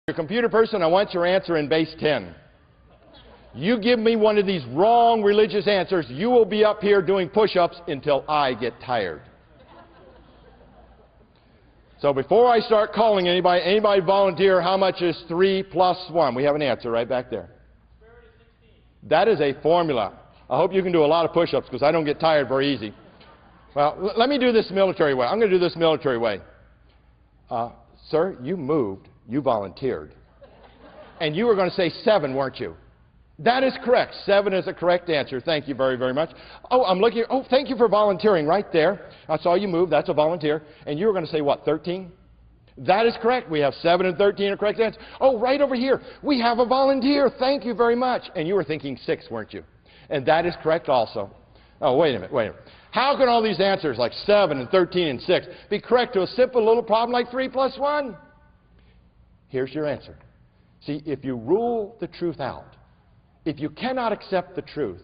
You're a computer person, I want your answer in base 10. You give me one of these wrong religious answers, you will be up here doing push-ups until I get tired. So before I start calling anybody volunteer, how much is 3 plus 1? We have an answer right back there. That is a formula. I hope you can do a lot of push-ups because I don't get tired very easy. Well, let me do this military way. I'm going to do this military way. Sir, you moved. You volunteered. And you were going to say 7, weren't you? That is correct. 7 is a correct answer. Thank you very, very much. Oh, I'm looking. Oh, thank you for volunteering right there. I saw you move. That's a volunteer. And you were going to say what, 13? That is correct. We have 7 and 13 are correct answers. Oh, right over here. We have a volunteer. Thank you very much. And you were thinking 6, weren't you? And that is correct also. Oh, wait a minute. How can all these answers like 7 and 13 and 6 be correct to a simple little problem like 3 plus 1? Here's your answer. See, if you rule the truth out, if you cannot accept the truth,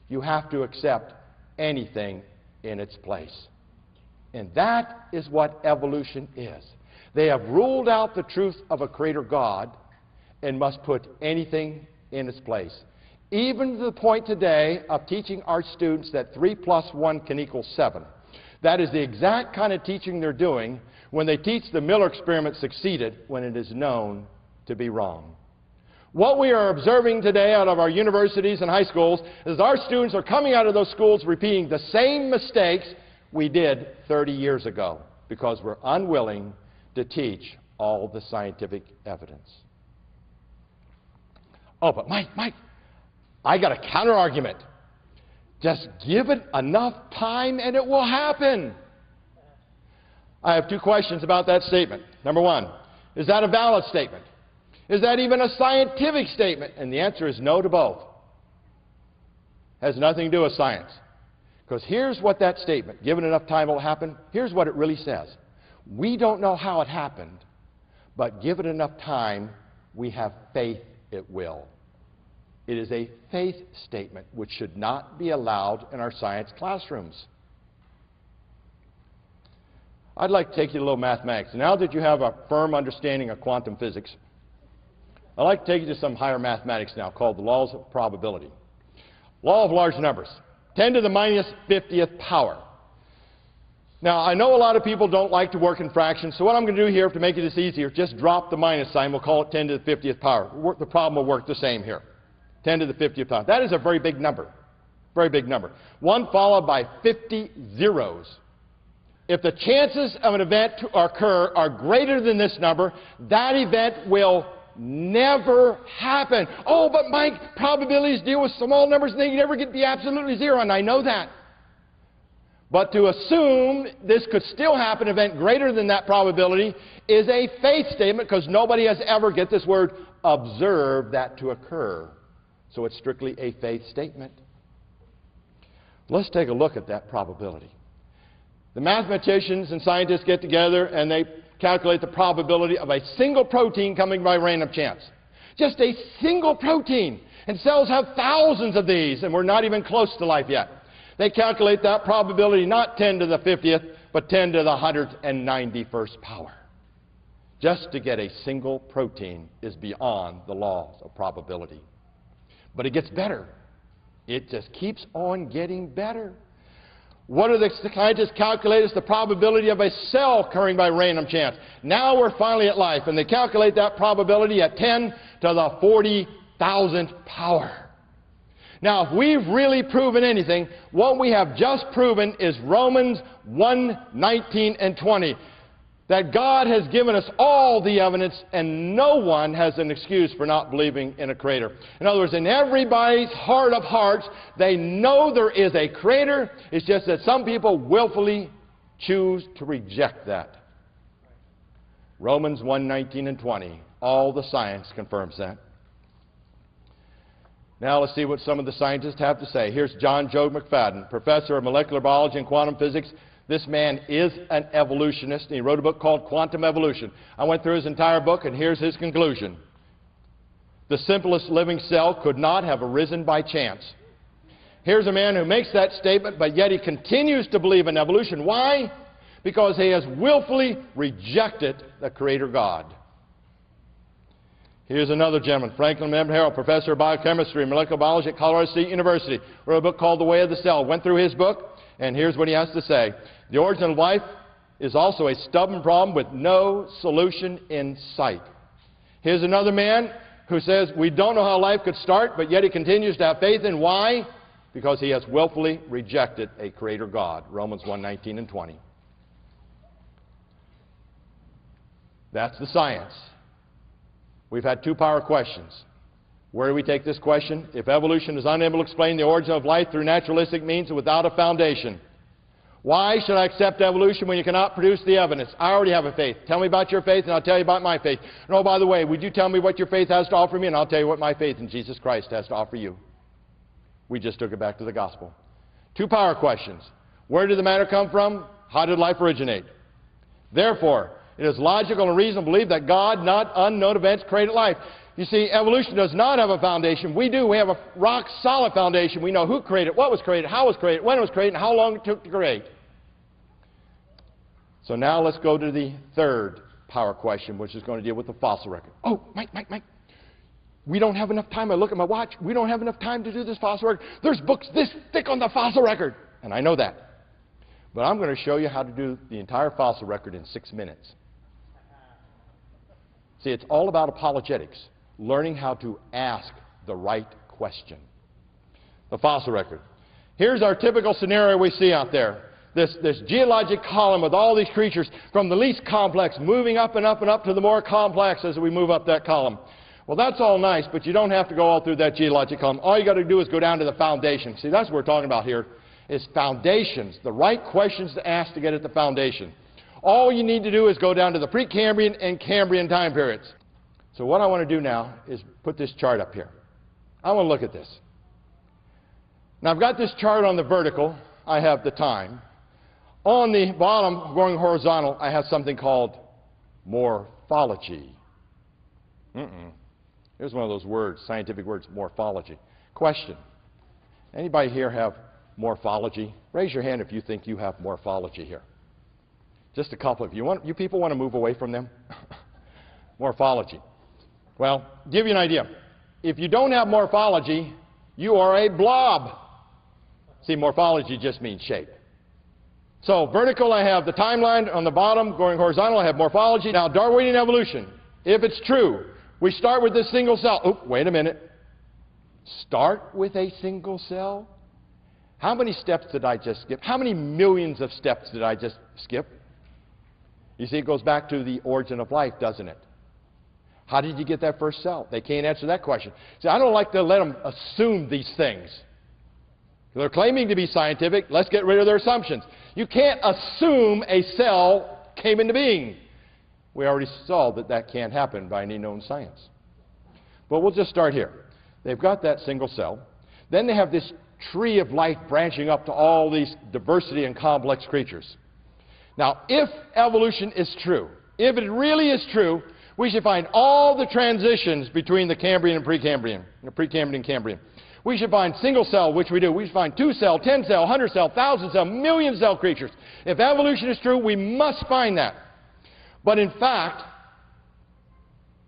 you have to accept anything in its place. And that is what evolution is. They have ruled out the truth of a Creator God and must put anything in its place. Even to the point today of teaching our students that 3 plus 1 can equal 7. That is the exact kind of teaching they're doing when they teach the Miller experiment succeeded when it is known to be wrong. What we are observing today out of our universities and high schools is our students are coming out of those schools repeating the same mistakes we did 30 years ago because we're unwilling to teach all the scientific evidence. Oh, but Mike, I got a counter-argument. Just give it enough time and it will happen. I have 2 questions about that statement. Number 1, is that a valid statement? Is that even a scientific statement? And the answer is no to both. Has nothing to do with science. Because here's what that statement, given enough time will happen, here's what it really says. We don't know how it happened, but given enough time, we have faith it will. It is a faith statement which should not be allowed in our science classrooms. I'd like to take you to a little mathematics. Now that you have a firm understanding of quantum physics, I'd like to take you to some higher mathematics now called the laws of probability. Law of large numbers, 10 to the minus 50th power. Now, I know a lot of people don't like to work in fractions, so what I'm going to do here to make it easier, just drop the minus sign. We'll call it 10 to the 50th power. The problem will work the same here. 10 to the 50th power. That is a very big number. Very big number. 1 followed by 50 zeros. If the chances of an event to occur are greater than this number, that event will never happen. Oh, but Mike, probabilities deal with small numbers and they never get to be absolutely 0, and I know that. But to assume this could still happen, an event greater than that probability, is a faith statement because nobody has ever, get this word, observed that to occur. So it's strictly a faith statement. Let's take a look at that probability. The mathematicians and scientists get together and they calculate the probability of a single protein coming by random chance. Just a single protein. And cells have thousands of these, and we're not even close to life yet. They calculate that probability not 10 to the 50th, but 10 to the 191st power. Just to get a single protein is beyond the laws of probability. But it gets better. It just keeps on getting better. What do the scientists calculate is the probability of a cell occurring by random chance. Now we're finally at life, and they calculate that probability at 10 to the 40,000th power. Now, if we've really proven anything, what we have just proven is Romans 1:19 and 20. That God has given us all the evidence and no one has an excuse for not believing in a Creator. In other words, in everybody's heart of hearts, they know there is a Creator. It's just that some people willfully choose to reject that. Romans 1:19 and 20. All the science confirms that. Now let's see what some of the scientists have to say. Here's John Joe McFadden, professor of molecular biology and quantum physics. This man is an evolutionist, and he wrote a book called Quantum Evolution. I went through his entire book, and here's his conclusion. The simplest living cell could not have arisen by chance. Here's a man who makes that statement, but yet he continues to believe in evolution. Why? Because he has willfully rejected the Creator God. Here's another gentleman, Franklin M. Harrell, professor of biochemistry and molecular biology at Colorado State University, wrote a book called The Way of the Cell. Went through his book, and here's what he has to say. The origin of life is also a stubborn problem with no solution in sight. Here's another man who says we don't know how life could start, but yet he continues to have faith in. Why? Because he has willfully rejected a creator God. Romans 1:19 and 20. That's the science. We've had two power questions. Where do we take this question? If evolution is unable to explain the origin of life through naturalistic means and without a foundation, why should I accept evolution when you cannot produce the evidence? I already have a faith. Tell me about your faith, and I'll tell you about my faith. And oh, by the way, would you tell me what your faith has to offer me, and I'll tell you what my faith in Jesus Christ has to offer you. We just took it back to the gospel. Two power questions. Where did the matter come from? How did life originate? Therefore, it is logical and reasonable to believe that God, not unknown events, created life. You see, evolution does not have a foundation. We do. We have a rock-solid foundation. We know who created, what was created, how it was created, when it was created, and how long it took to create. So now let's go to the third power question, which is going to deal with the fossil record. Oh, Mike. We don't have enough time. I look at my watch. We don't have enough time to do this fossil record. There's books this thick on the fossil record. And I know that. But I'm going to show you how to do the entire fossil record in 6 minutes. See, it's all about apologetics, learning how to ask the right question. The fossil record. Here's our typical scenario we see out there. This geologic column with all these creatures from the least complex moving up and up and up to the more complex as we move up that column. Well, that's all nice, but you don't have to go all through that geologic column. All you got to do is go down to the foundation. See, that's what we're talking about here, is foundations, the right questions to ask to get at the foundation. All you need to do is go down to the Precambrian and Cambrian time periods. So what I want to do now is put this chart up here. I want to look at this. Now, I've got this chart on the vertical. I have the time. On the bottom, going horizontal, I have something called morphology. Here's one of those words, scientific words, morphology. Question. Anybody here have morphology? Raise your hand if you think you have morphology here. Just a couple of you. You people want to move away from them? Morphology. Well, give you an idea. If you don't have morphology, you are a blob. See, morphology just means shape. So vertical, I have the timeline. On the bottom, going horizontal, I have morphology. Now, Darwinian evolution, if it's true, we start with this single cell. Oh, wait a minute. Start with a single cell? How many steps did I just skip? How many millions of steps did I just skip? You see, it goes back to the origin of life, doesn't it? How did you get that first cell? They can't answer that question. See, I don't like to let them assume these things. They're claiming to be scientific. Let's get rid of their assumptions. You can't assume a cell came into being. We already saw that that can't happen by any known science. But we'll just start here. They've got that single cell. Then they have this tree of life branching up to all these diversity and complex creatures. Now, if evolution is true, if it really is true, we should find all the transitions between the Cambrian and Precambrian, the Precambrian and Cambrian. We should find single cell, which we do. We should find 2 cell, 10 cell, 100 cell, 1,000 cell, million cell creatures. If evolution is true, we must find that. But in fact,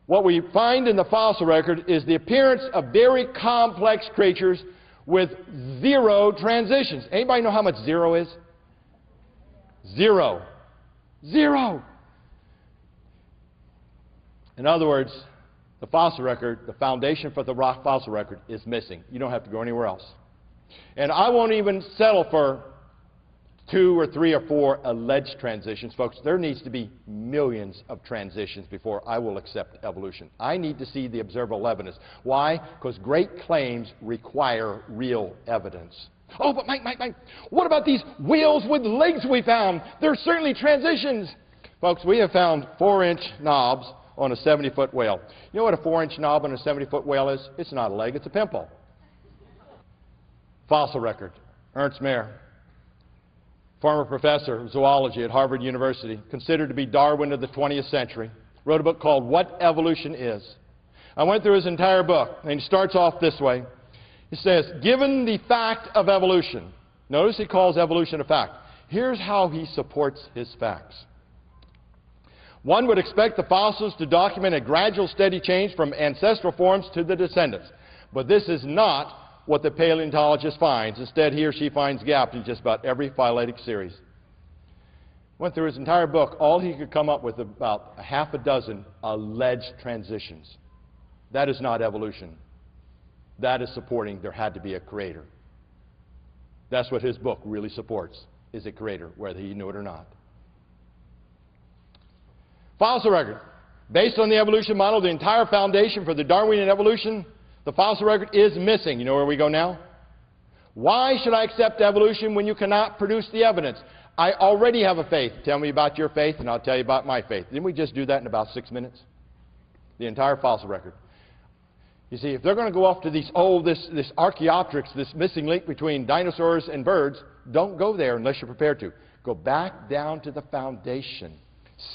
what we find in the fossil record is the appearance of very complex creatures with 0 transitions. Anybody know how much 0 is? 0. 0. In other words, the fossil record, the foundation for the rock fossil record is missing. You don't have to go anywhere else. And I won't even settle for 2 or 3 or 4 alleged transitions. Folks, there needs to be millions of transitions before I will accept evolution. I need to see the observable evidence. Why? Because great claims require real evidence. Oh, but Mike, what about these whales with legs we found? They're certainly transitions. Folks, we have found 4-inch knobs on a 70-foot whale. You know what a 4-inch knob on a 70-foot whale is? It's not a leg, it's a pimple. Fossil record. Ernst Mayr, former professor of zoology at Harvard University, considered to be Darwin of the 20th century, wrote a book called What Evolution Is. I went through his entire book, and he starts off this way. He says, given the fact of evolution, notice he calls evolution a fact. Here's how he supports his facts. One would expect the fossils to document a gradual steady change from ancestral forms to the descendants. But this is not what the paleontologist finds. Instead, he or she finds gaps in just about every phyletic series. Went through his entire book. All he could come up with about a half a dozen alleged transitions. That is not evolution. That is supporting there had to be a creator. That's what his book really supports, is a creator, whether he knew it or not. Fossil record. Based on the evolution model, the entire foundation for the Darwinian evolution, the fossil record is missing. You know where we go now? Why should I accept evolution when you cannot produce the evidence? I already have a faith. Tell me about your faith, and I'll tell you about my faith. Didn't we just do that in about 6 minutes? The entire fossil record. You see, if they're going to go off to these, this Archaeopteryx, this missing link between dinosaurs and birds, don't go there unless you're prepared to. Go back down to the foundation.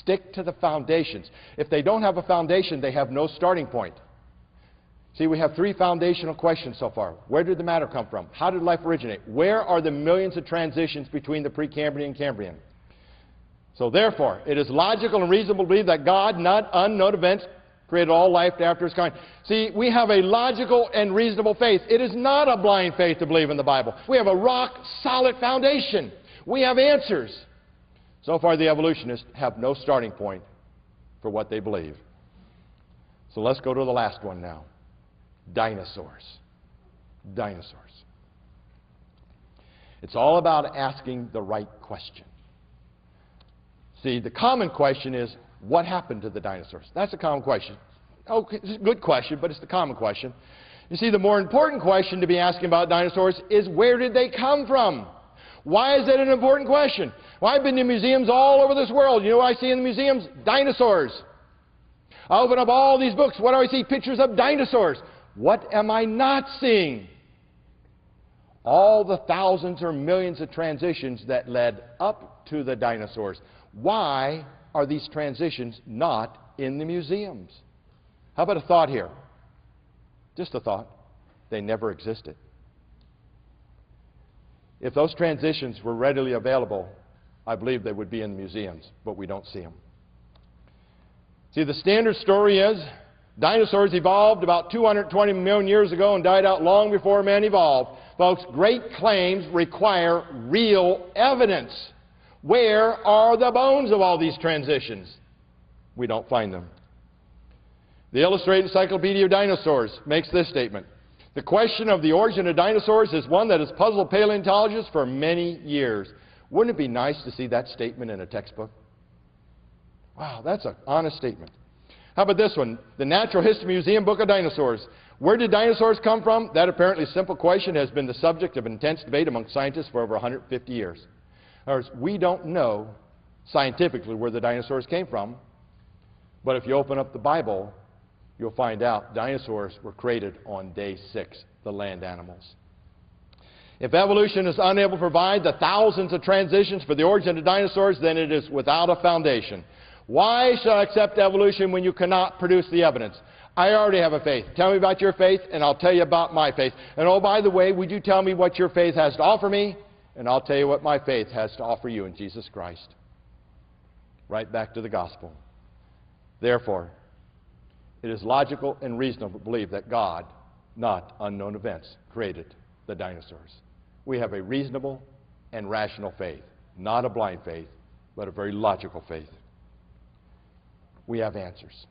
Stick to the foundations. If they don't have a foundation, they have no starting point. See, we have 3 foundational questions so far. Where did the matter come from? How did life originate? Where are the millions of transitions between the Precambrian and Cambrian? So therefore, it is logical and reasonable to believe that God, not unknown events, created all life after his kind. See, we have a logical and reasonable faith. It is not a blind faith to believe in the Bible. We have a rock-solid foundation. We have answers. So far, the evolutionists have no starting point for what they believe. So let's go to the last one now. Dinosaurs. Dinosaurs. It's all about asking the right question. See, the common question is, what happened to the dinosaurs? That's a common question. Okay, it's a good question, but it's the common question. You see, the more important question to be asking about dinosaurs is, where did they come from? Why is that an important question? Well, I've been to museums all over this world. You know what I see in the museums? Dinosaurs. I open up all these books. What do I see? Pictures of dinosaurs. What am I not seeing? All the thousands or millions of transitions that led up to the dinosaurs. Why are these transitions not in the museums? How about a thought here? Just a thought. They never existed. If those transitions were readily available, I believe they would be in the museums, but we don't see them. See, the standard story is dinosaurs evolved about 220 million years ago and died out long before man evolved. Folks, great claims require real evidence. Where are the bones of all these transitions? We don't find them. The Illustrated Encyclopedia of Dinosaurs makes this statement. The question of the origin of dinosaurs is one that has puzzled paleontologists for many years. Wouldn't it be nice to see that statement in a textbook? Wow, that's an honest statement. How about this one? The Natural History Museum Book of Dinosaurs. Where did dinosaurs come from? That apparently simple question has been the subject of intense debate among scientists for over 150 years. In other words, we don't know scientifically where the dinosaurs came from, but if you open up the Bible, you'll find out dinosaurs were created on day 6, the land animals. If evolution is unable to provide the thousands of transitions for the origin of dinosaurs, then it is without a foundation. Why should I accept evolution when you cannot produce the evidence? I already have a faith. Tell me about your faith, and I'll tell you about my faith. And oh, by the way, would you tell me what your faith has to offer me? And I'll tell you what my faith has to offer you in Jesus Christ. Right back to the gospel. Therefore, it is logical and reasonable to believe that God, not unknown events, created the dinosaurs. We have a reasonable and rational faith, not a blind faith, but a very logical faith. We have answers.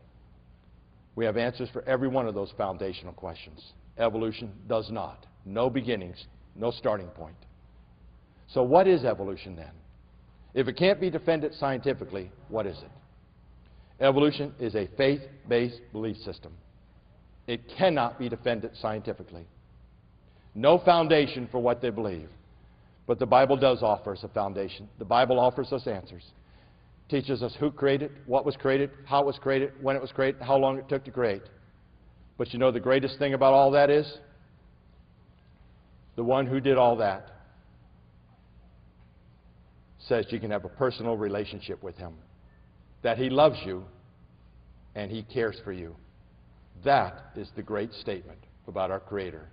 We have answers for every one of those foundational questions. Evolution does not. No beginnings, no starting point. So what is evolution then? If it can't be defended scientifically, what is it? Evolution is a faith-based belief system. It cannot be defended scientifically. No foundation for what they believe. But the Bible does offer us a foundation. The Bible offers us answers. Teaches us who created, what was created, how it was created, when it was created, how long it took to create. But you know the greatest thing about all that is? The one who did all that says you can have a personal relationship with him. That he loves you and he cares for you. That is the great statement about our Creator.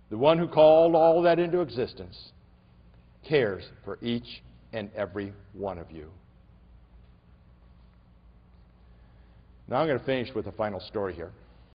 The one who called all that into existence cares for each and every one of you. Now I'm going to finish with a final story here.